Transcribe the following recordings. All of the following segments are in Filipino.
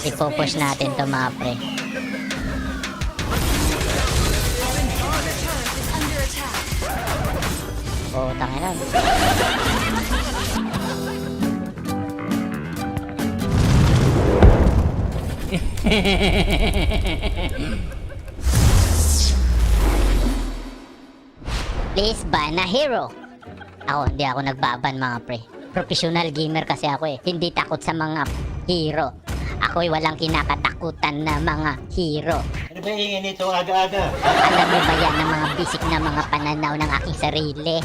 Ipo-push natin to mga pre. Oh, tangina. Please ban na hero. Hindi ako nagbaban mga pre. Professional gamer kasi ako eh. Hindi takot sa mga hero. Ako'y walang kinakatakutan na mga hero. Ano ba yung nito aga-aga? Alam niyo ba yan ang mga basic na mga pananaw ng aking sarili?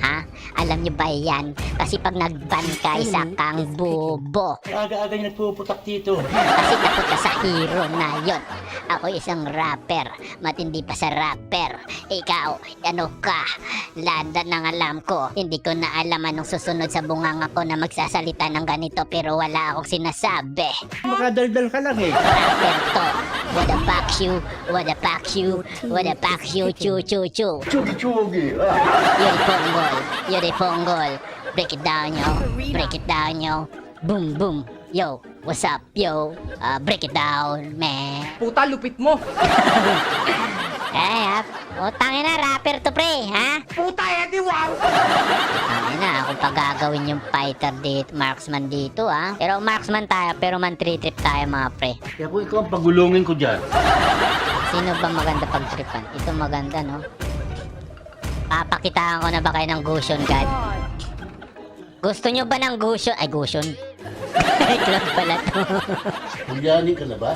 Ha? Alam niyo ba yan? Kasi pag nagban ka, isa kang bobo. Aga-aga yung nagpuputak dito. Kasi takot ka sa hero na yon. Ako isang rapper. Matindi pa sa rapper. Ikaw, ano ka? Landa ng alam ko. Hindi ko na alam anong susunod sa bunganga ko na magsasalita ng ganito pero wala akong sinasabi. Makadaldal ka lang eh. Rapper to. What a pack you, what a pack you, what a pack you, chu chu chu. Chugi-chugi. Yuri Ponggol, Yuri Ponggol. Break it down, yo. Break it down, yo. Boom, boom. Yo, what's up, yo? Break it down, man. Puta, lupit mo! Tangin na, rapper to, pre, ha? Puta, Eddie, wow! Tangin na, ako pa gagawin yung fighter dito, marksman dito, ha? Pero marksman tayo, pero man 3-trip tayo, mga pre. Kaya kung ikaw ang pagulungin ko dyan. Sino ba maganda pag-tripan? Ito maganda, no? Papakitaan ko na ba kayo ng Gusion God? Gusto nyo ba ng Gusion? Ay, Gusion. Cloud pala to. Hulyani ka na ba?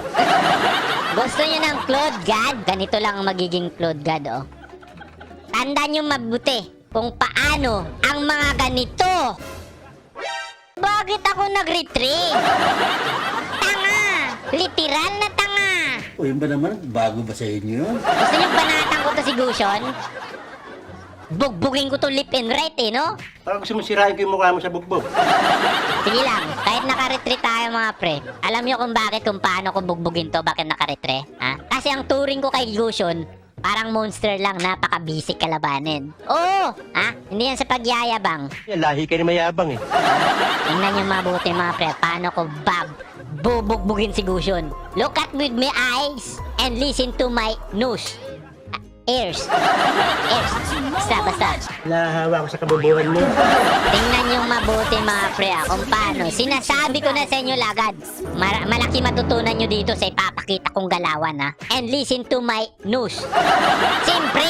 Gusto nyo ng Cloud God? Ganito lang ang magiging Cloud God, oh. Tandaan nyo mabuti kung paano ang mga ganito. Bakit ako nag-retrieve? Tanga! Literal na tanga! O yun ba naman? Bago ba sa inyo yun? Gusto nyo banatan ko to si Gusion? Bugbugin ko to lip and right eh, no? Parang gusto mo sirain ko yung mukha mo sa bugbog. Sige lang, kahit naka-retreat tayo mga pre. Alam nyo kung paano ko bugbugin to, bakit naka-retreat? Ha? Kasi ang turing ko kay Gusion, parang monster lang, napaka-basic kalabanin. Oo! Ha? Hindi yan sa pagyayabang. Lahi ka ni mayabang eh. Tingnan nyo mabuti mga pre, paano ko bubugbugin si Gusion. Look at with my eyes and listen to my nose. Ears. Basta. Nahahawa ko sa kabubuhan mo. Tingnan nyo mabuti mga pre kung paano. Sinasabi ko na sa inyo lagad. Malaki matutunan nyo dito sa ipapakita kong galawan ha. And listen to my nose. Siyempre.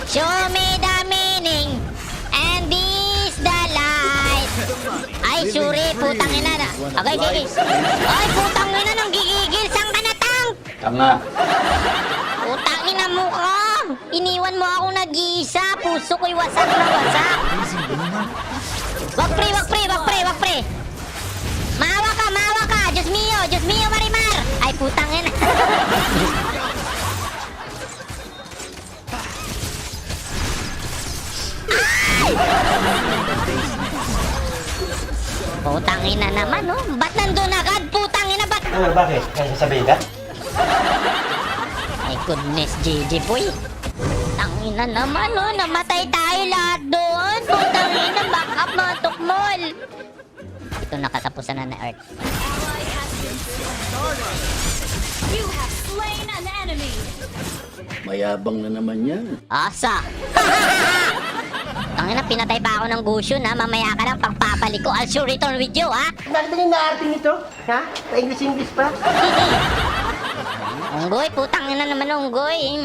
Show me the meaning. And this the light. Ay, sorry. Putang ina na. Okay. Ay, putang ina nang gigigil. Saan ka na tang? Tanga. Putang ina mo ka! Iniwan mo ako nag-iisa! Puso ko'y wasak na wasak! Wag pre! Mawa ka! Diyos mio, Marimar! Ay, putang ina! Ay! Putang ina naman, oh! Ba't nandun agad? Putang ina, ba't? Ano, bakit? Kaya sasabihin ka? My goodness, GG boy. Tangina naman, oh. Namatay tayo lahat doon. Tangina, back up mga tukmol. Ito nakatapusan na Earth. You have slain an enemy. Mayabang na naman yan. Asa. Tangina, pinatay pa ako ng Gusion, ha. Mamaya ka lang pagpapalik ko. I'll sure return with you, ha. Bakit ba yung naarte nito? Ha? Pa-English pa? Unggoy, putang ina naman unggoy.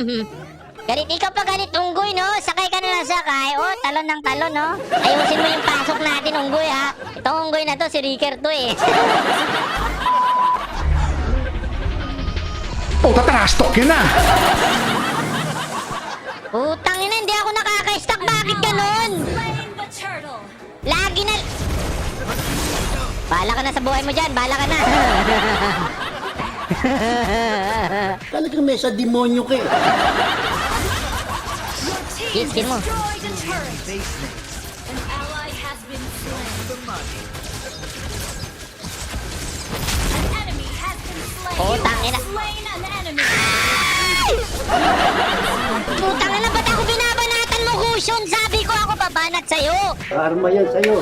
Galit ikaw pa galit unggoy, no? Sakay ka na ng sakay. Oh, talon ng talon, no? Ayusin mo yung pasok natin, unggoy, ha? Itong unggoy na to, si Ricker to, eh. Puta, tangastok yun na! Putang ina, hindi ako nakaka-stack. Bakit ganun? Slain the turtle. Lagi na... Bahala ka na sa buhay mo dyan. Bahala ka na. Talagang may sa demonyo ka eh. Skill mo. Destroyed a turret. An ally has been slain. An enemy has been slain. Putang ina. Slain an enemy. Putang ina, ba't ako binabanatan mo, Gusion? Sabi ko ako babanat sa'yo. Karma yan sa'yo.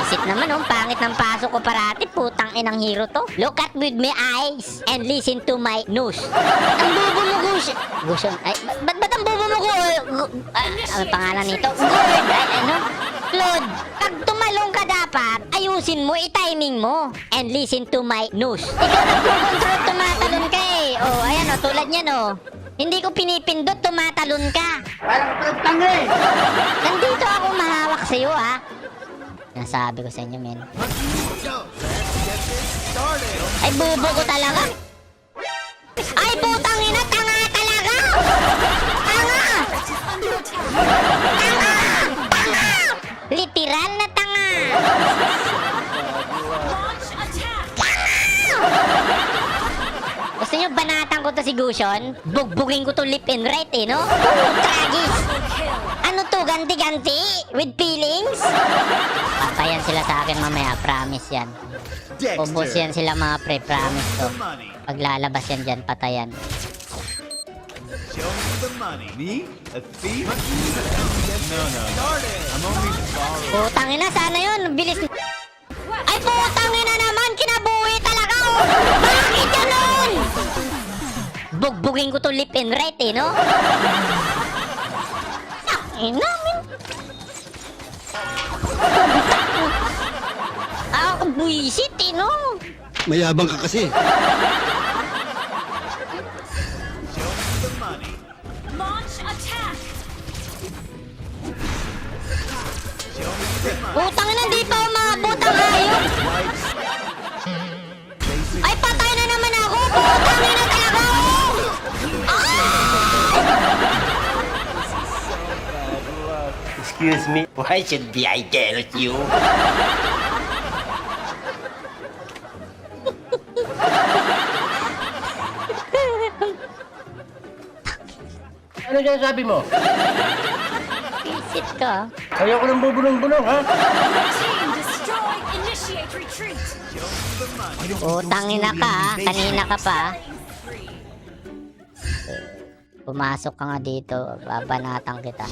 Isip naman, oh, pangit ng paso ko parati. Putang inang hero to. Look at with my eyes and listen to my nose. Ang bobo mo, Gush. Gushon. Ay, ba't ang bobo mo, ano pangalan nito? Good. Ay, ano? Claude, pag tumalong ka dapat, ayusin mo, i-timing mo. And listen to my nose. Ikaw nagkukontrol, tumatalon ka eh. Oh, ayan oh, tulad niyan oh. Hindi ko pinipindot, tumatalon ka. Parang pinagtanga eh. Nandito ako mahawak sa'yo, ha? Nasabi ko sa inyo, men. Ay, bubo ko talaga. Ay, putang ina, tanga talaga! Tanga! Tanga! Tanga! Literal na tanga! Gusto nyo banatan ko to si Gushon? Bugbugin ko to lip and right eh, no? Tragis! Ano to? Ganti-ganti? With feelings? Patayan sila sa akin mamaya, promise yan. Ubus yan sila mga pre, promise to. Paglalabas yan dyan, patayan. Show me the money. Me? A thief? No. I'm only borrowing. Putangina, sana yun. Bilis. Ay, putangina naman. Kinabuhi talaga. Oh. Bakit ganun? Bugbugin ko to lip and right eh, no? Ina, min. Ako buisit eh, no? Mayabang ka kasi. Show me the money. Launch attack! Show me the money. Putangina, di pa umabot ang hayop. Ay, patay na naman ako. Putangina talaga. Excuse me, why should be I jealous you? Ano dyan sabi mo? Visit ka. Ayoko ng bubulong-bulong, ha? Team destroyed! Initiate retreat! Putangina ka, ha? Kanina ka pa. Pumasok ka nga dito, babanatan kita.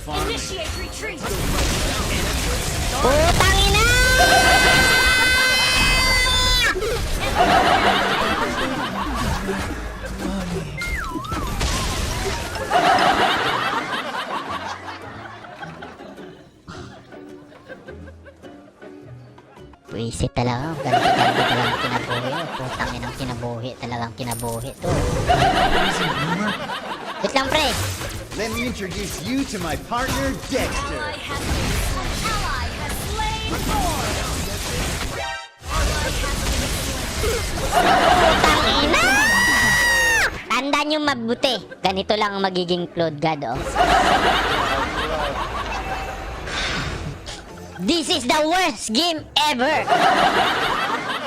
Initiate retreat! Putangina! Buisit talaga, ganti-ganti talagang kinabuhi. Putanginang kinabuhi, talagang kinabuhi to. Wait lang, pre. Let me introduce you to my partner, Dexter. Ally has slain Thor! Putangina! Tandaan nyo mabuti. Ganito lang ang magiging Claude God, oh. This is the worst game ever!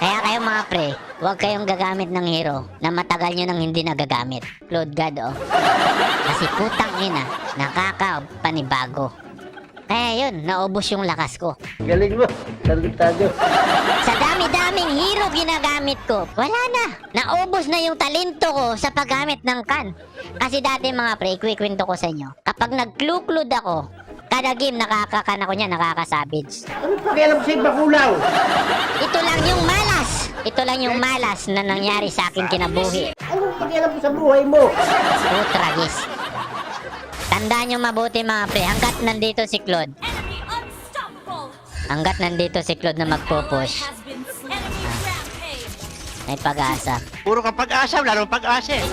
Kaya kayo mga pre, huwag kayong gagamit ng hero na matagal nyo nang hindi nagagamit. Claude God, oh. Kasi putang ina, nakakapanibago. Kaya yun, naubos yung lakas ko. Galing mo. Talentado. Sa dami-daming hero ginagamit ko, wala na. Naubos na yung talento ko sa paggamit ng kan. Kasi dati mga pre, kwento ko sa inyo, kapag nag-clue-clued ako, kada game nakakakan ako niya, nakakasabage. Ano pakialam sa iba kulaw? Ito lang yung malas. Ito lang yung malas na nangyari sa akin kinabuhi. Ano pakialam sa buhay mo? Tragis. Tandaan nyo mabuti mga pre, hanggat nandito si Claude. Enemy unstoppable! Hanggat nandito si Claude na magpo-push, Has been enemy rampage! may pag-asa. Puro ka pag-asa, wala nang pag-asa eh.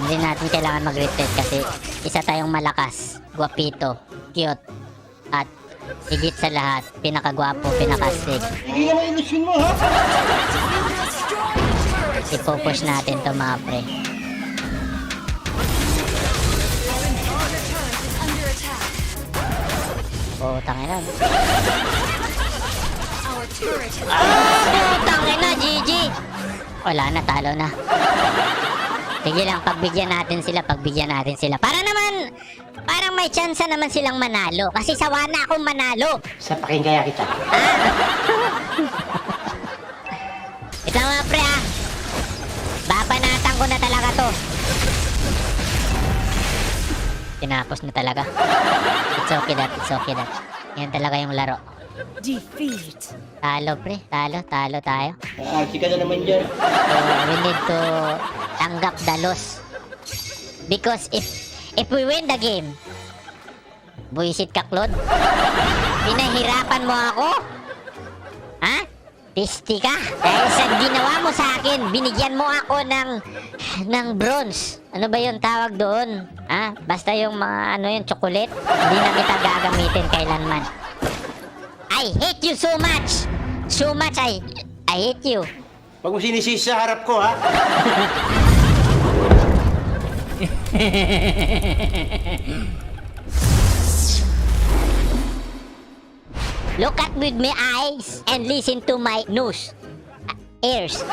Hindi natin kailangan mag-retreat kasi isa tayong malakas, guwapito, cute, at higit sa lahat, pinakagwapo, pinakastig. Hindi naman ilusyon mo, ha? Ipupush natin to mga pre. Under attack! Tangina. Our turret has Tangina, GG! Wala na, talo na. Sige lang, pagbigyan natin sila. Para naman, parang may chance naman silang manalo. Kasi sawa na akong manalo. Sa pakinggan kita. Ito mga pre ha. Babanatan ko na talaga to. Tinapos na talaga. It's okay that. Yan talaga yung laro. Defeat. Talo pre, talo tayo. Arsi ka na naman dyan. So, we need to tanggap the loss. Because if we win the game, buisit ka, Claude. Pinahirapan mo ako? Ha? Tisti ka? Dahil sa ginawa mo sa akin, binigyan mo ako ng bronze. Ano ba yung tawag doon? Ha? Basta yung mga yung chocolate. Hindi na kita gagamitin kailanman. I hate you so much! So much I hate you. Huwag mo sinisisi sa harap ko, ha? Look at with my eyes and listen to my nose. Ears.